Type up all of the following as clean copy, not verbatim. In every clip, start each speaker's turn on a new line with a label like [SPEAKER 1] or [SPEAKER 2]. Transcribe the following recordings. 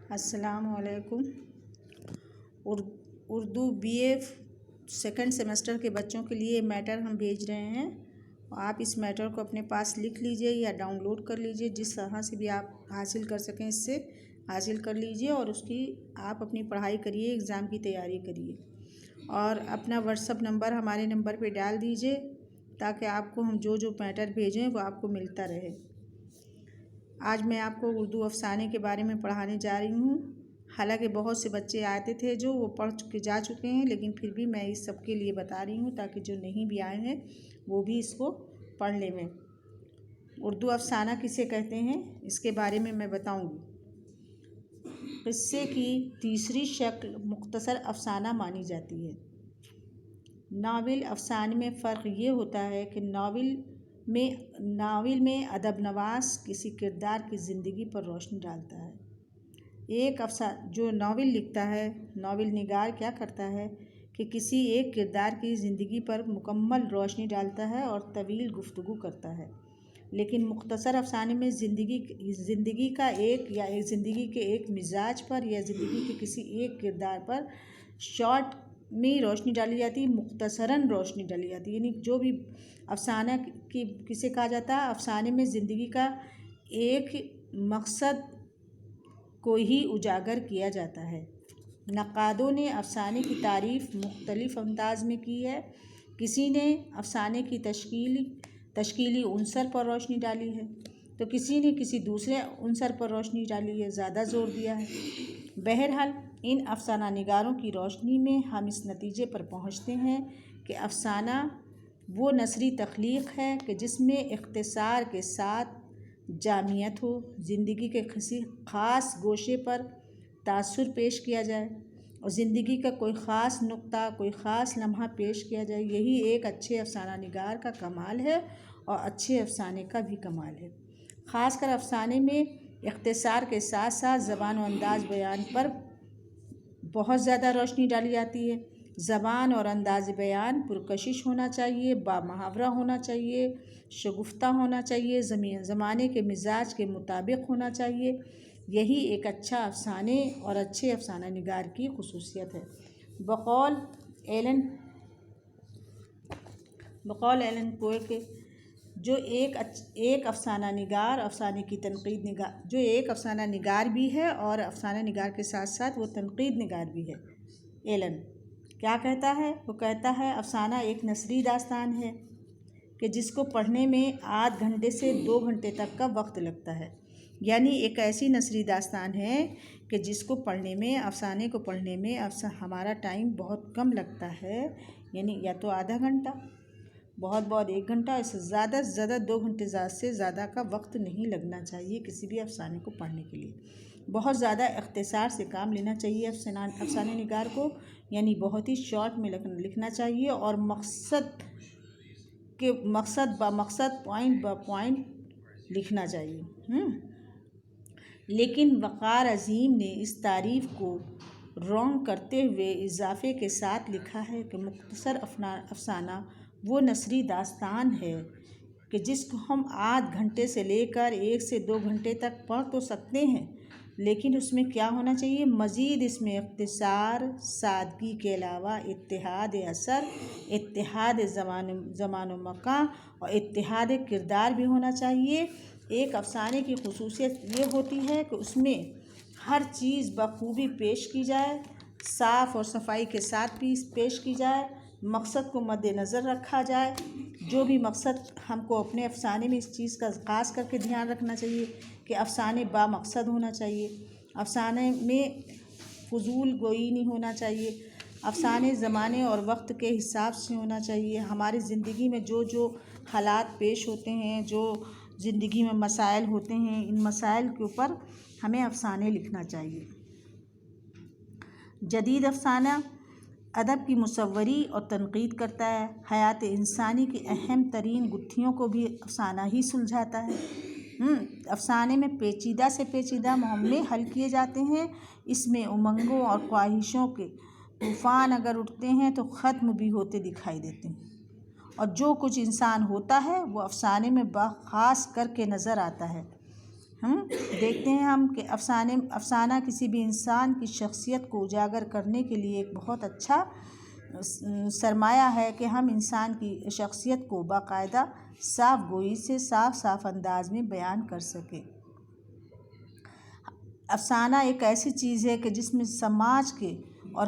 [SPEAKER 1] السلام علیکم۔ Urdu BA second semester کے بچوں کے لیے میٹر ہم بھیج رہے ہیں۔ آپ اس میٹر کو اپنے پاس لکھ لیجئے یا ڈاؤن لوڈ کر لیجئے، جس طرح سے بھی آپ حاصل کر سکیں اس سے حاصل کر لیجئے اور اس کی آپ اپنی پڑھائی کریے، ایگزام کی تیاری کریے اور اپنا واٹسپ نمبر ہمارے نمبر پہ ڈال دیجئے تاکہ آپ کو ہم جو میٹر بھیجیں وہ آپ کو ملتا رہے۔ آج میں آپ کو اردو افسانے کے بارے میں پڑھانے جا رہی ہوں۔ حالانکہ بہت سے بچے آتے تھے جو وہ پڑھ کے جا چکے ہیں، لیکن پھر بھی میں اس سب کے لیے بتا رہی ہوں تاکہ جو نہیں بھی آئے ہیں وہ بھی اس کو پڑھ لیں۔ میں اردو افسانہ کسے کہتے ہیں اس کے بارے میں بتاؤں گی۔ قصے کی تیسری شکل مختصر افسانہ مانی جاتی ہے۔ ناول افسانے میں فرق یہ ہوتا ہے کہ ناول میں ادب نواس کسی کردار کی زندگی پر روشنی ڈالتا ہے۔ جو ناول لکھتا ہے، ناول نگار کیا کرتا ہے کہ کسی ایک کردار کی زندگی پر مکمل روشنی ڈالتا ہے اور طویل گفتگو کرتا ہے۔ لیکن مختصر افسانے میں زندگی کے ایک مزاج پر یا زندگی کے کسی ایک کردار پر شارٹ میں روشنی ڈالی جاتی ہے، مختصراً روشنی ڈالی جاتی ہے۔ یعنی جو بھی افسانہ کسے کہا جاتا ہے، افسانے میں زندگی کا ایک مقصد کو ہی اجاگر کیا جاتا ہے۔ نقادوں نے افسانے کی تعریف مختلف انداز میں کی ہے۔ کسی نے افسانے کی تشکیلی عنصر پر روشنی ڈالی ہے تو کسی نے کسی دوسرے عنصر پر روشنی ڈالی ہے، زیادہ زور دیا ہے۔ بہرحال ان افسانہ نگاروں کی روشنی میں ہم اس نتیجے پر پہنچتے ہیں کہ افسانہ وہ نثری تخلیق ہے کہ جس میں اختصار کے ساتھ جامعیت ہو، زندگی کے کسی خاص گوشے پر تاثر پیش کیا جائے اور زندگی کا کوئی خاص نقطہ، کوئی خاص لمحہ پیش کیا جائے۔ یہی ایک اچھے افسانہ نگار کا کمال ہے اور اچھے افسانے کا بھی کمال ہے۔ خاص کر افسانے میں اختصار کے ساتھ ساتھ زبان و انداز بیان پر بہت زیادہ روشنی ڈالی جاتی ہے۔ زبان اور انداز بیان پرکشش ہونا چاہیے، با محاورہ ہونا چاہیے، شگفتہ ہونا چاہیے، زمانے کے مزاج کے مطابق ہونا چاہیے۔ یہی ایک اچھا افسانے اور اچھے افسانہ نگار کی خصوصیت ہے۔ بقول ایلن پوئے کے جو ایک افسانہ نگار بھی ہے اور افسانہ نگار کے ساتھ ساتھ وہ تنقید نگار بھی ہے۔ ایلن کیا کہتا ہے؟ وہ کہتا ہے افسانہ ایک نثری داستان ہے کہ جس کو پڑھنے میں آدھ گھنٹے سے 2 گھنٹے تک کا وقت لگتا ہے۔ یعنی ایک ایسی نثری داستان ہے کہ جس کو پڑھنے میں، افسانے کو پڑھنے میں ہمارا ٹائم بہت کم لگتا ہے، یعنی یا تو آدھا گھنٹہ، بہت 1 گھنٹہ، اس سے زیادہ سے زیادہ 2 گھنٹے سے زیادہ کا وقت نہیں لگنا چاہیے کسی بھی افسانے کو پڑھنے کے لیے۔ بہت زیادہ اختصار سے کام لینا چاہیے افسانے نگار کو، یعنی بہت ہی شارٹ میں لکھنا چاہیے اور مقصد پوائنٹ با پوائنٹ لکھنا چاہیے۔ لیکن وقار عظیم نے اس تعریف کو رونگ کرتے ہوئے اضافے کے ساتھ لکھا ہے کہ مختصر افسانہ وہ نثری داستان ہے کہ جس کو ہم آدھ گھنٹے سے لے کر 1 سے 2 گھنٹے تک پڑھ تو سکتے ہیں، لیکن اس میں کیا ہونا چاہیے؟ مزید اس میں اختصار، سادگی کے علاوہ اتحاد اثر، اتحاد زمان و مکان اور اتحاد کردار بھی ہونا چاہیے۔ ایک افسانے کی خصوصیت یہ ہوتی ہے کہ اس میں ہر چیز بخوبی پیش کی جائے، صاف اور صفائی کے ساتھ پیش کی جائے، مقصد کو مد نظر رکھا جائے۔ جو بھی مقصد ہم کو اپنے افسانے میں اس چیز کا خاص کر کے دھیان رکھنا چاہیے کہ افسانے با مقصد ہونا چاہیے، افسانے میں فضول گوئی نہیں ہونا چاہیے، افسانے زمانے اور وقت کے حساب سے ہونا چاہیے۔ ہماری زندگی میں جو حالات پیش ہوتے ہیں، جو زندگی میں مسائل ہوتے ہیں، ان مسائل کے اوپر ہمیں افسانے لکھنا چاہیے۔ جدید افسانہ ادب کی مصوری اور تنقید کرتا ہے۔ حیات انسانی کی اہم ترین گتھیوں کو بھی افسانہ ہی سلجھاتا ہے۔ افسانے میں پیچیدہ سے پیچیدہ معاملے حل کیے جاتے ہیں۔ اس میں امنگوں اور خواہشوں کے طوفان اگر اٹھتے ہیں تو ختم بھی ہوتے دکھائی دیتے ہیں، اور جو کچھ انسان ہوتا ہے وہ افسانے میں خاص کر کے نظر آتا ہے۔ دیکھتے ہیں ہم کہ افسانہ کسی بھی انسان کی شخصیت کو اجاگر کرنے کے لیے ایک بہت اچھا سرمایہ ہے کہ ہم انسان کی شخصیت کو باقاعدہ صاف گوئی سے صاف انداز میں بیان کر سکیں۔ افسانہ ایک ایسی چیز ہے کہ جس میں سماج کے اور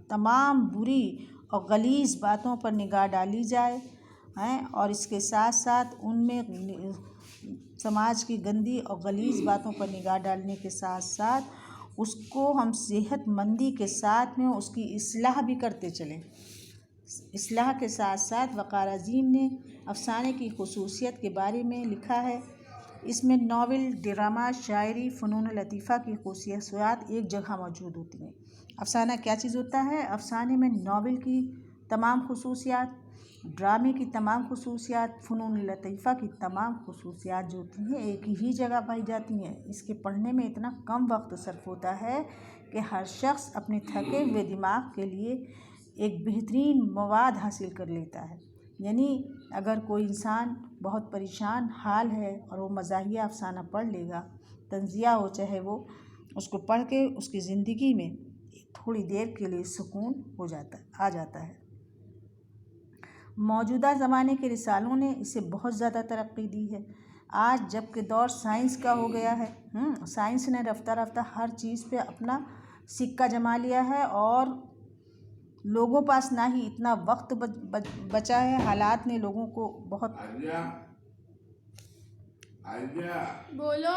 [SPEAKER 1] تمام بری اور غلیظ باتوں پر نگاہ ڈالی جائے اور اس کے ساتھ ساتھ ان میں سماج کی گندی اور غلیظ باتوں پر نگاہ ڈالنے کے ساتھ ساتھ اس کو ہم صحت مندی کے ساتھ میں اس کی اصلاح بھی کرتے چلیں۔ اصلاح کے ساتھ ساتھ وقار عظیم نے افسانے کی خصوصیت کے بارے میں لکھا ہے۔ اس میں ناول، ڈرامہ، شاعری، فنون لطیفہ کی خصوصیات ایک جگہ موجود ہوتی ہیں۔ افسانہ کیا چیز ہوتا ہے؟ افسانے میں ناول کی تمام خصوصیات، ڈرامے کی تمام خصوصیات، فنون لطیفہ کی تمام خصوصیات جو ہوتی ہیں ایک ہی جگہ پائی جاتی ہیں۔ اس کے پڑھنے میں اتنا کم وقت صرف ہوتا ہے کہ ہر شخص اپنے تھکے ہوئے دماغ کے لیے ایک بہترین مواد حاصل کر لیتا ہے۔ یعنی اگر کوئی انسان بہت پریشان حال ہے اور وہ مزاحیہ افسانہ پڑھ لے گا، طنزیہ ہو چاہے وہ، اس کو پڑھ کے اس کی زندگی میں تھوڑی دیر کے لیے سکون آ جاتا ہے۔ موجودہ زمانے کے رسالوں نے اسے بہت زیادہ ترقی دی ہے۔ آج جب کہ دور سائنس کا ہو گیا ہے، سائنس نے رفتہ رفتہ ہر چیز پہ اپنا سکہ جما لیا ہے اور لوگوں پاس نہ ہی اتنا وقت بچا ہے، حالات نے لوگوں کو بہت